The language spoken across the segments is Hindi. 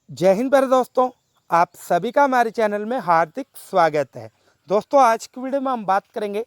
जय हिंद प्यारे दोस्तों। आप सभी का हमारे चैनल में हार्दिक स्वागत है। दोस्तों, आज की वीडियो में हम बात करेंगे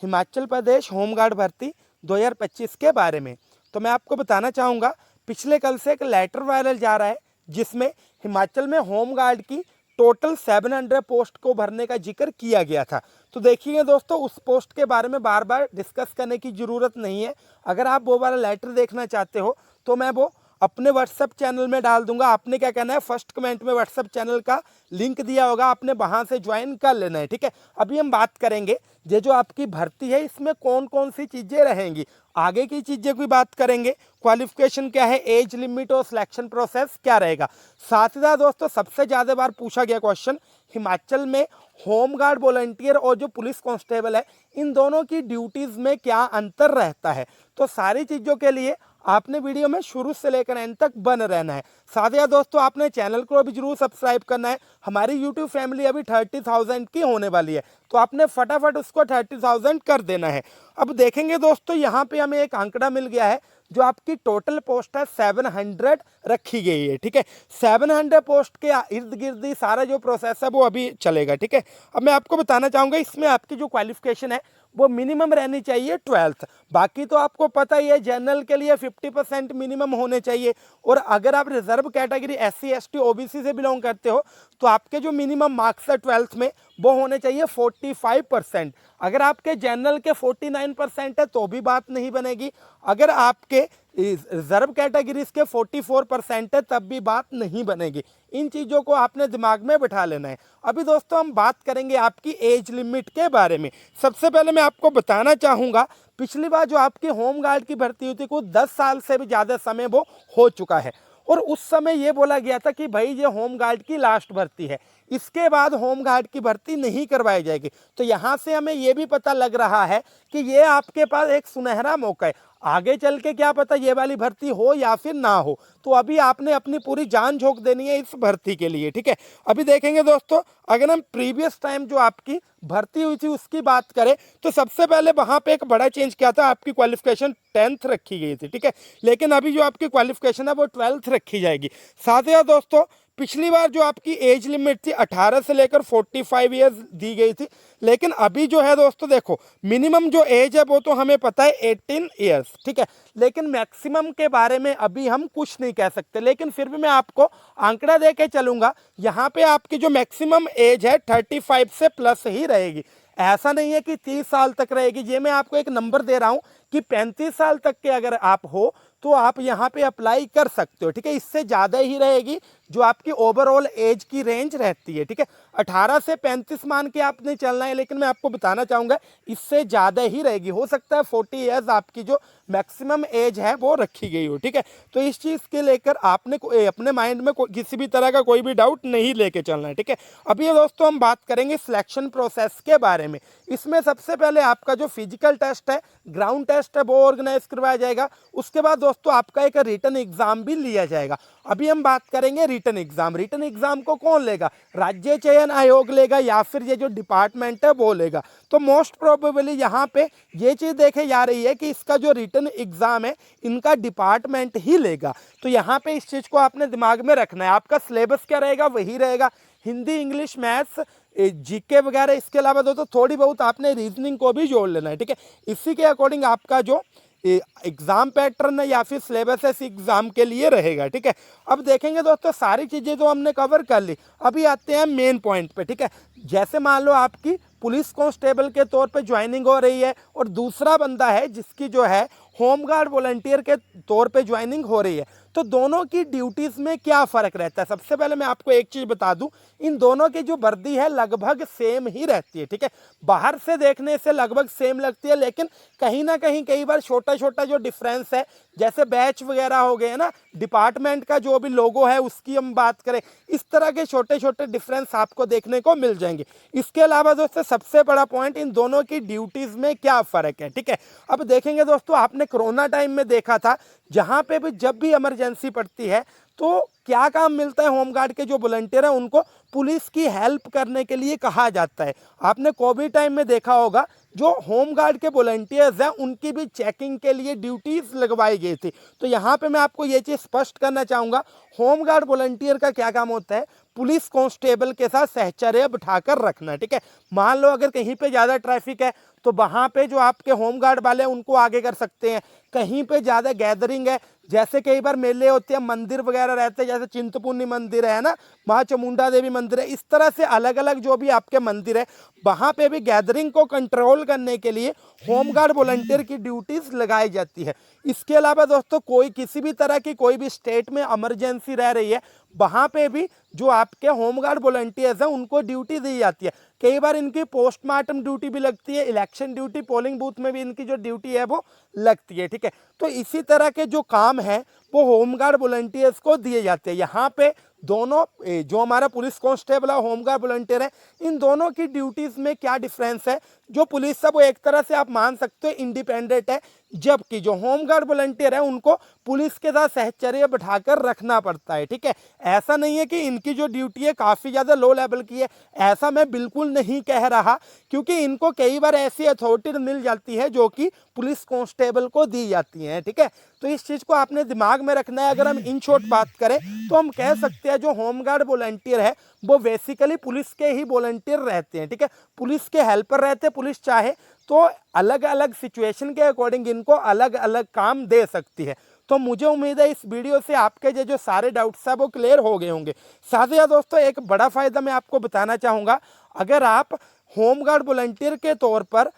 हिमाचल प्रदेश होमगार्ड भर्ती 2025 के बारे में। तो मैं आपको बताना चाहूँगा, पिछले कल से एक लेटर वायरल जा रहा है जिसमें हिमाचल में होमगार्ड की टोटल 700 पोस्ट को भरने का जिक्र किया गया था। तो देखिए दोस्तों, उस पोस्ट के बारे में बार बार डिस्कस करने की ज़रूरत नहीं है। अगर आप वो वाला लेटर देखना चाहते हो तो मैं वो अपने व्हाट्सएप चैनल में डाल दूंगा। आपने क्या करना है, फर्स्ट कमेंट में व्हाट्सएप चैनल का लिंक दिया होगा, आपने वहां से ज्वाइन कर लेना है। ठीक है, अभी हम बात करेंगे ये जो आपकी भर्ती है इसमें कौन कौन सी चीज़ें रहेंगी। आगे की चीज़ें की बात करेंगे, क्वालिफिकेशन क्या है, एज लिमिट और सिलेक्शन प्रोसेस क्या रहेगा। साथ ही साथ दोस्तों, सबसे ज़्यादा बार पूछा गया क्वेश्चन, हिमाचल में होमगार्ड वॉलंटियर और जो पुलिस कांस्टेबल है इन दोनों की ड्यूटीज़ में क्या अंतर रहता है। तो सारी चीज़ों के लिए आपने वीडियो में शुरू से लेकर एंड तक बन रहना है। साथ ही दोस्तों, आपने चैनल को भी जरूर सब्सक्राइब करना है। हमारी यूट्यूब फैमिली अभी 30,000 की होने वाली है, तो आपने फटाफट उसको 30,000 कर देना है। अब देखेंगे दोस्तों, यहाँ पे हमें एक आंकड़ा मिल गया है, जो आपकी टोटल पोस्ट है 700 रखी गई है। ठीक है, 700 पोस्ट के इर्द गिर्द ही सारा जो प्रोसेस है वो अभी चलेगा। ठीक है, अब मैं आपको बताना चाहूँगा, इसमें आपकी जो क्वालिफिकेशन है वो मिनिमम रहनी चाहिए 12th। बाकी तो आपको पता ही है, जनरल के लिए 50% मिनिमम होने चाहिए। और अगर आप reserve category SC ST OBC से बिलोंग करते हो तो आपके जो मिनिमम मार्क्स है 12th में वो होने चाहिए 45%। अगर आपके जनरल के 49% है तो भी बात नहीं बनेगी। अगर आपके रिजर्व कैटेगरीज के 44% है तब भी बात नहीं बनेगी। इन चीज़ों को आपने दिमाग में बिठा लेना है। अभी दोस्तों, हम बात करेंगे आपकी एज लिमिट के बारे में। सबसे पहले मैं आपको बताना चाहूँगा, पिछली बार जो आपकी होमगार्ड की भर्ती हुई थी कुछ 10 साल से भी ज़्यादा समय वो हो चुका है। और उस समय ये बोला गया था कि भाई ये होमगार्ड की लास्ट भर्ती है, इसके बाद होमगार्ड की भर्ती नहीं करवाई जाएगी। तो यहाँ से हमें ये भी पता लग रहा है कि ये आपके पास एक सुनहरा मौका है। आगे चल के क्या पता ये वाली भर्ती हो या फिर ना हो, तो अभी आपने अपनी पूरी जान झोंक देनी है इस भर्ती के लिए। ठीक है, अभी देखेंगे दोस्तों, अगर हम प्रीवियस टाइम जो आपकी भर्ती हुई थी उसकी बात करें तो सबसे पहले वहां पे एक बड़ा चेंज किया था, आपकी क्वालिफिकेशन 10th रखी गई थी। ठीक है, लेकिन अभी जो आपकी क्वालिफिकेशन है वो 12th रखी जाएगी। साथ ही दोस्तों, पिछली बार जो आपकी एज लिमिट थी 18 से लेकर 45 ईयर्स दी गई थी, लेकिन अभी जो है दोस्तों देखो, मिनिमम जो एज है वो तो हमें पता है 18 ईयर्स। ठीक है, लेकिन मैक्सिमम के बारे में अभी हम कुछ नहीं कह सकते, लेकिन फिर भी मैं आपको आंकड़ा दे के चलूंगा। यहाँ पे आपकी जो मैक्सिमम एज है 35 से प्लस ही रहेगी। ऐसा नहीं है कि 30 साल तक रहेगी। ये मैं आपको एक नंबर दे रहा हूँ कि 35 साल तक के अगर आप हो तो आप यहाँ पे अप्लाई कर सकते हो। ठीक है, इससे ज़्यादा ही रहेगी जो आपकी ओवरऑल एज की रेंज रहती है। ठीक है, 18 से 35 मान के आपने चलना है, लेकिन मैं आपको बताना चाहूँगा इससे ज़्यादा ही रहेगी। हो सकता है 40 ईयर्स आपकी जो मैक्सिमम एज है वो रखी गई हो। ठीक है, तो इस चीज़ के लेकर आपने अपने माइंड में किसी भी तरह का कोई भी डाउट नहीं लेके चलना है। ठीक है, अभी ये दोस्तों हम बात करेंगे सिलेक्शन प्रोसेस के बारे में। इसमें सबसे पहले आपका जो फिजिकल टेस्ट है, ग्राउंड टेस्ट है, वो ऑर्गेनाइज करवाया जाएगा। उसके बाद दोस्तों आपका एक रिटन एग्जाम भी लिया जाएगा। अभी हम बात करेंगे रिटन एग्जाम। रिटन एग्जाम को कौन लेगा, राज्य चयन आयोग लेगा या फिर ये जो डिपार्टमेंट है वो लेगा। तो मोस्ट प्रोबेबली यहाँ पे ये चीज़ देखे जा रही है कि इसका जो रिटन एग्जाम है इनका डिपार्टमेंट ही लेगा। तो यहाँ पे इस चीज़ को आपने दिमाग में रखना है। आपका सिलेबस क्या रहेगा, वही रहेगा, हिंदी, इंग्लिश, मैथ्स, जीके वगैरह। इसके अलावा दोस्तों थोड़ी बहुत आपने रीजनिंग को भी जोड़ लेना है। ठीक है, इसी के अकॉर्डिंग आपका जो एग्जाम पैटर्न है या फिर सिलेबस है इस एग्जाम के लिए रहेगा। ठीक है, अब देखेंगे दोस्तों, सारी चीज़ें तो हमने कवर कर ली। अभी आते हैं मेन पॉइंट पे। ठीक है, जैसे मान लो आपकी पुलिस कांस्टेबल के तौर पे ज्वाइनिंग हो रही है और दूसरा बंदा है जिसकी जो है होमगार्ड वॉलंटियर के तौर पे ज्वाइनिंग हो रही है, तो दोनों की ड्यूटीज़ में क्या फ़र्क रहता है। सबसे पहले मैं आपको एक चीज़ बता दूं, इन दोनों की जो वर्दी है लगभग सेम ही रहती है। ठीक है, बाहर से देखने से लगभग सेम लगती है, लेकिन कहीं ना कहीं कई बार छोटा छोटा जो डिफरेंस है, जैसे बैच वगैरह हो गए ना, डिपार्टमेंट का जो भी लोगो है उसकी हम बात करें, इस तरह के छोटे छोटे डिफरेंस आपको देखने को मिल जाएंगे। इसके अलावा दोस्तों सबसे बड़ा पॉइंट, इन दोनों की ड्यूटीज़ में क्या फ़र्क है। ठीक है, अब देखेंगे दोस्तों, आपने कोरोना टाइम में देखा था, जहाँ पे भी जब भी इमरजेंसी पड़ती है तो क्या काम मिलता है, होमगार्ड के जो वॉलंटियर हैं उनको पुलिस की हेल्प करने के लिए कहा जाता है। आपने कोविड टाइम में देखा होगा, जो होमगार्ड के वॉलंटियर्स हैं उनकी भी चेकिंग के लिए ड्यूटीज़ लगवाई गई थी। तो यहाँ पे मैं आपको ये चीज़ स्पष्ट करना चाहूँगा, होमगार्ड वॉलंटियर का क्या काम होता है, पुलिस कांस्टेबल के साथ सहचर्य बिठाकर रखना, ठीक है। मान लो अगर कहीं पे ज़्यादा ट्रैफिक है तो वहाँ पे जो आपके होमगार्ड वाले हैं उनको आगे कर सकते हैं। कहीं पे ज़्यादा गैदरिंग है, जैसे कई बार मेले होते हैं, मंदिर वगैरह रहते हैं, जैसे चिंतपूर्णी मंदिर है ना, माँ चामुंडा देवी मंदिर है, इस तरह से अलग अलग जो भी आपके मंदिर है वहाँ पे भी गैदरिंग को कंट्रोल करने के लिए होमगार्ड वॉलंटियर की ड्यूटीज़ लगाई जाती है। इसके अलावा दोस्तों कोई किसी भी तरह की कोई भी स्टेट में इमरजेंसी रह रही है, वहाँ पे भी जो आपके होमगार्ड वॉलंटियर्स हैं उनको ड्यूटी दी जाती है। कई बार इनकी पोस्टमार्टम ड्यूटी भी लगती है, इलेक्शन ड्यूटी, पोलिंग बूथ में भी इनकी जो ड्यूटी है वो लगती है, ठीक है। तो इसी तरह के जो काम है वो होमगार्ड वॉलंटियर्स को दिए जाते हैं। यहाँ पे दोनों जो हमारा पुलिस कांस्टेबल है, होमगार्ड वॉलंटियर है, इन दोनों की ड्यूटीज़ में क्या डिफरेंस है, जो पुलिस है वो एक तरह से आप मान सकते हो इंडिपेंडेंट है, जबकि जो होमगार्ड वॉलंटियर है उनको पुलिस के साथ सहचर्य बिठाकर रखना पड़ता है, ठीक है। ऐसा नहीं है कि इनकी जो ड्यूटी है काफ़ी ज़्यादा लो लेवल की है, ऐसा मैं बिल्कुल नहीं कह रहा, क्योंकि इनको कई बार ऐसी अथॉरिटी मिल जाती है जो कि पुलिस कांस्टेबल को दी जाती हैं, ठीक है। तो इस चीज़ को आपने दिमाग में रखना है। अगर हम इन शॉर्ट बात करें तो हम कह सकते हैं जो होमगार्ड वॉलंटियर है वो बेसिकली पुलिस के ही वॉलंटियर रहते हैं, ठीक है। पुलिस के हेल्पर रहते हैं। पुलिस चाहे तो अलग अलग सिचुएशन के अकॉर्डिंग इनको अलग अलग काम दे सकती है। तो मुझे उम्मीद है इस वीडियो से आपके जो सारे डाउट्स हैं वो क्लियर हो गए होंगे। साथ ही दोस्तों एक बड़ा फ़ायदा मैं आपको बताना चाहूँगा, अगर आप होमगार्ड वॉलंटियर के तौर पर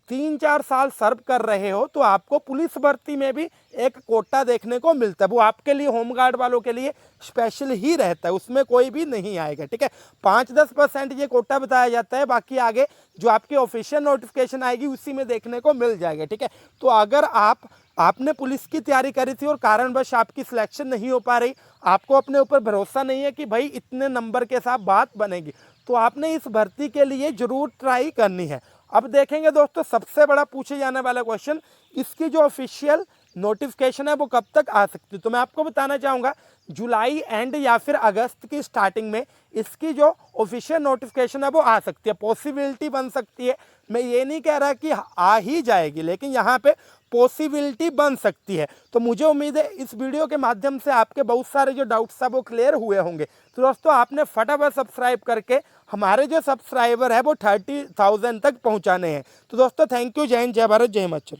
3-4 साल सर्व कर रहे हो तो आपको पुलिस भर्ती में भी एक कोटा देखने को मिलता है। वो आपके लिए, होमगार्ड वालों के लिए स्पेशल ही रहता है, उसमें कोई भी नहीं आएगा, ठीक है। 5-10% ये कोटा बताया जाता है, बाकी आगे जो आपकी ऑफिशियल नोटिफिकेशन आएगी उसी में देखने को मिल जाएगा, ठीक है। तो अगर आपने पुलिस की तैयारी करी थी और कारणवश आपकी सिलेक्शन नहीं हो पा रही, आपको अपने ऊपर भरोसा नहीं है कि भाई इतने नंबर के साथ बात बनेगी, तो आपने इस भर्ती के लिए ज़रूर ट्राई करनी है। अब देखेंगे दोस्तों सबसे बड़ा पूछे जाने वाला क्वेश्चन, इसकी जो ऑफिशियल नोटिफिकेशन है वो कब तक आ सकती है। तो मैं आपको बताना चाहूँगा जुलाई एंड या फिर अगस्त की स्टार्टिंग में इसकी जो ऑफिशियल नोटिफिकेशन है वो आ सकती है, पॉसिबिलिटी बन सकती है। मैं ये नहीं कह रहा कि आ ही जाएगी, लेकिन यहाँ पे पॉसिबिलिटी बन सकती है। तो मुझे उम्मीद है इस वीडियो के माध्यम से आपके बहुत सारे जो डाउट्स हैं वो क्लियर हुए होंगे। तो दोस्तों आपने फटाफट सब्सक्राइब करके हमारे जो सब्सक्राइबर है वो 30,000 तक पहुँचाने हैं। तो दोस्तों थैंक यू। जय हिंद, जय भारत, जय हिमाचल।